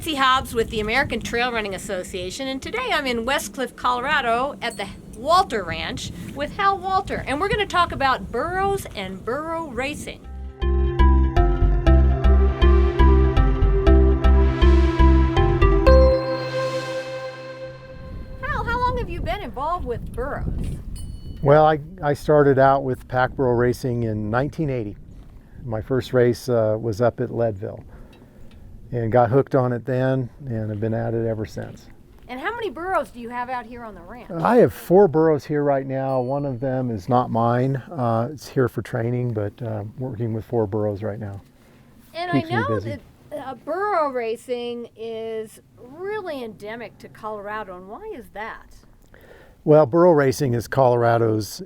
Nancy Hobbs with the American Trail Running Association, and today I'm in West Cliff, Colorado at the Walter Ranch with Hal Walter, and we're going to talk about burros and burro racing. Hal, how long have you been involved with burros? Well, I started out with pack burro racing in 1980. My first race was up at Leadville, and got hooked on it then, and have been at it ever since. And how many burros do you have out here on the ranch? I have 4 burros here right now. One of them is not mine. It's here for training, but working with 4 burros right now. And Keeps I me know busy. that burro racing is really endemic to Colorado, and why is that? Well, burro racing is Colorado's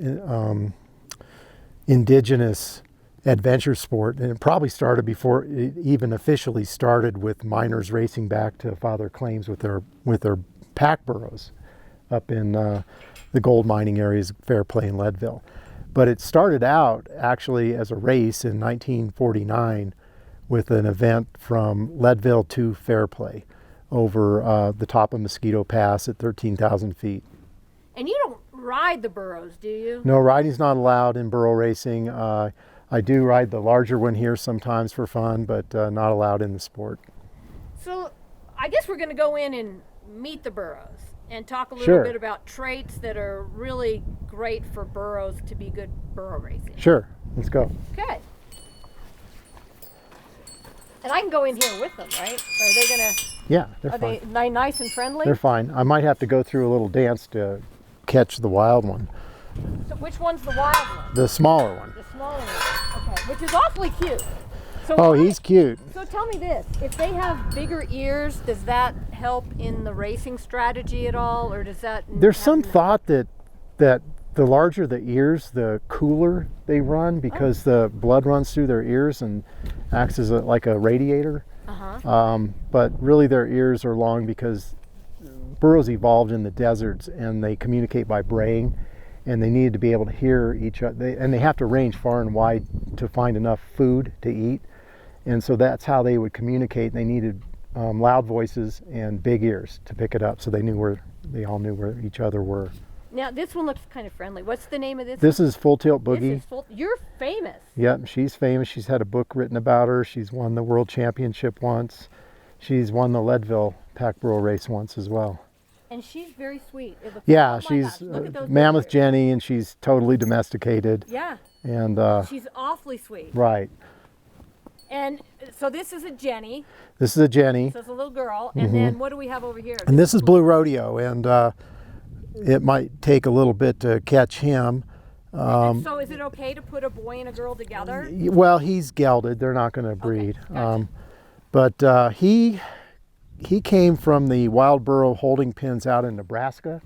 indigenous adventure sport, and it probably started before it even officially started with miners racing back to Father Claims with their pack burros up in the gold mining areas, Fairplay and Leadville. But it started out actually as a race in 1949 with an event from Leadville to Fairplay over the top of Mosquito Pass at 13,000 feet. And you don't ride the burros, do you? No, riding's not allowed in burro racing. I do ride the larger one here sometimes for fun, but not allowed in the sport. So I guess we're going to go in and meet the burros and talk a little Sure. bit about traits that are really great for burros to be good burro racing. Sure, let's go. Okay. And I can go in here with them, right? Are they going to, Yeah, they're are fine. they nice and friendly? They're fine. I might have to go through a little dance to catch the wild one. So which one's the wild one? The smaller one. The smaller one. Okay. Which is awfully cute. So Oh, why- he's cute. So tell me this, if they have bigger ears, does that help in the racing strategy at all, or does that... There's some have- thought that the larger the ears, the cooler they run, because the blood runs through their ears and acts as like a radiator. But really their ears are long because burros evolved in the deserts and they communicate by braying, and they needed to be able to hear each other, and they have to range far and wide to find enough food to eat, and so that's how they would communicate. They needed loud voices and big ears to pick it up, so they all knew where each other were. Now this one looks kind of friendly. What's the name of this? This is Full Tilt This Boogie. is You're famous. Yep, she's famous. She's had a book written about her. She's won the world championship once. She's won the Leadville pack burro race once as well. And she's very sweet. It looks- Yeah, oh my she's gosh, look at those Mammoth ears. Jenny, and she's totally domesticated. Yeah, And she's awfully sweet. right, And so this is a Jenny, this is a Jenny, so it's a little girl. And then what do we have over here? and this is Blue Rodeo, and it might take a little bit to catch him. And so is it okay to put a boy and a girl together? Well, he's gelded. They're not going to breed. gotcha. But he came from the wild burro holding pens out in Nebraska.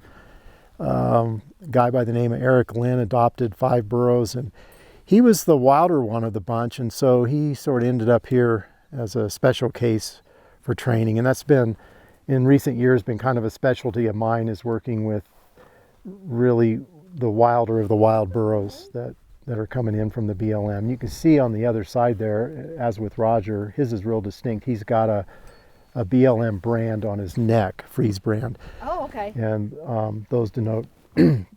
A guy by the name of Eric Lynn adopted 5 burros, and he was the wilder one of the bunch, and so he sort of ended up here as a special case for training. And that's been, in recent years, been kind of a specialty of mine, is working with really the wilder of the wild burros that are coming in from the BLM. You can see on the other side there, as with Roger, his is real distinct. He's got a BLM brand on his neck, freeze brand, Oh, okay. and those denote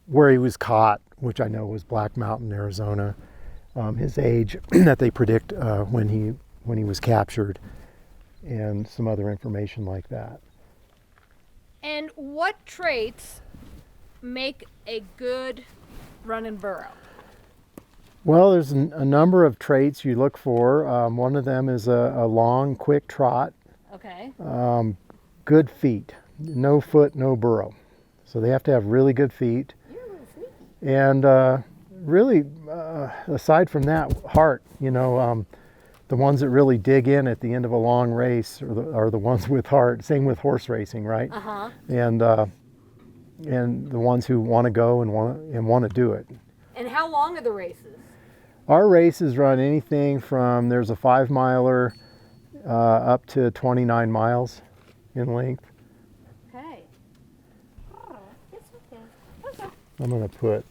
where he was caught, which I know was Black Mountain, Arizona, his age that they predict when he was captured, and some other information like that. And what traits make a good running burro? Well, there's a number of traits you look for. One of them is a long, quick trot. Okay. Good feet. No foot, no burro. So they have to have really good feet. You're a little sneaky. And really, aside from that, heart. The ones that really dig in at the end of a long race are the ones with heart. Same with horse racing, right? Uh-huh. And the ones who want to go and want to do it. And how long are the races? Our races run anything from, there's a 5-miler up to 29 miles in length. Okay. Oh, it's okay. Okay. I'm going to put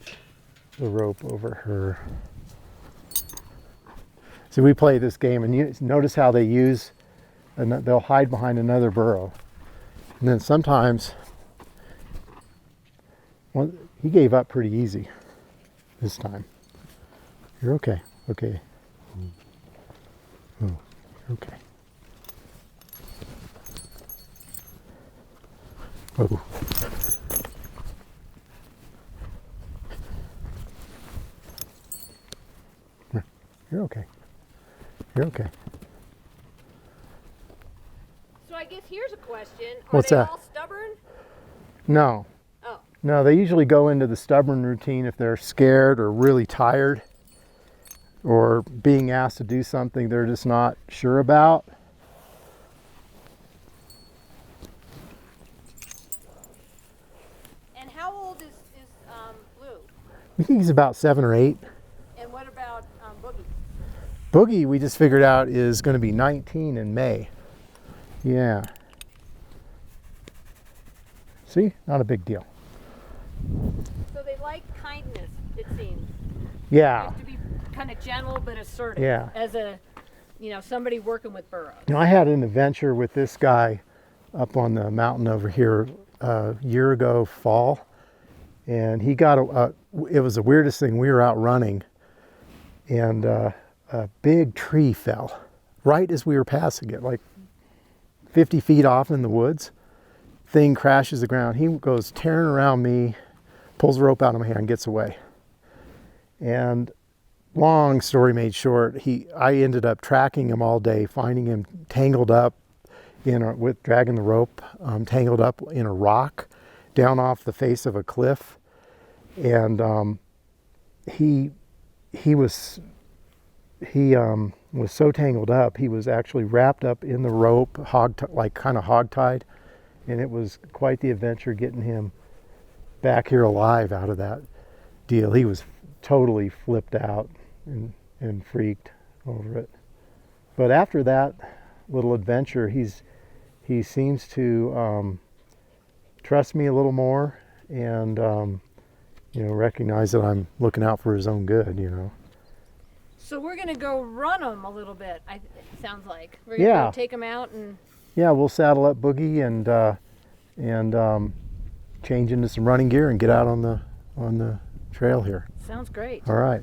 the rope over her. So we play this game, and you notice how they use and they'll hide behind another burro. And then sometimes, well, he gave up pretty easy this time. You're okay. Okay. Oh, you're okay. Oh. You're okay. You're okay. So I guess here's a question. Are What's they that? all stubborn? No. Oh. No, they usually go into the stubborn routine if they're scared or really tired or being asked to do something they're just not sure about. And how old is Blue? I think he's about 7 or 8. And what about Boogie? Boogie, we just figured out, is going to be 19 in May. Yeah. See? Not a big deal. So they like kindness, it seems. Yeah. To be kind of gentle but assertive. Yeah. As a, somebody working with Burrow. I had an adventure with this guy up on the mountain over here a year ago fall, and he got it was the weirdest thing. We were out running, and a big tree fell right as we were passing it, like 50 feet off in the woods. Thing crashes the ground. He goes tearing around me, pulls the rope out of my hand, gets away. And long story made short, I ended up tracking him all day, finding him tangled up with dragging the rope, tangled up in a rock down off the face of a cliff. And he was so tangled up, he was actually wrapped up in the rope, kind of hogtied. And it was quite the adventure getting him back here alive out of that deal. He was totally flipped out and freaked over it. But after that little adventure, he seems to trust me a little more and recognize that I'm looking out for his own good. So we're going to go run them a little bit, it sounds like. We're Yeah. going to take them out and... Yeah, we'll saddle up Boogie and change into some running gear and get out on the trail here. Sounds great. All right.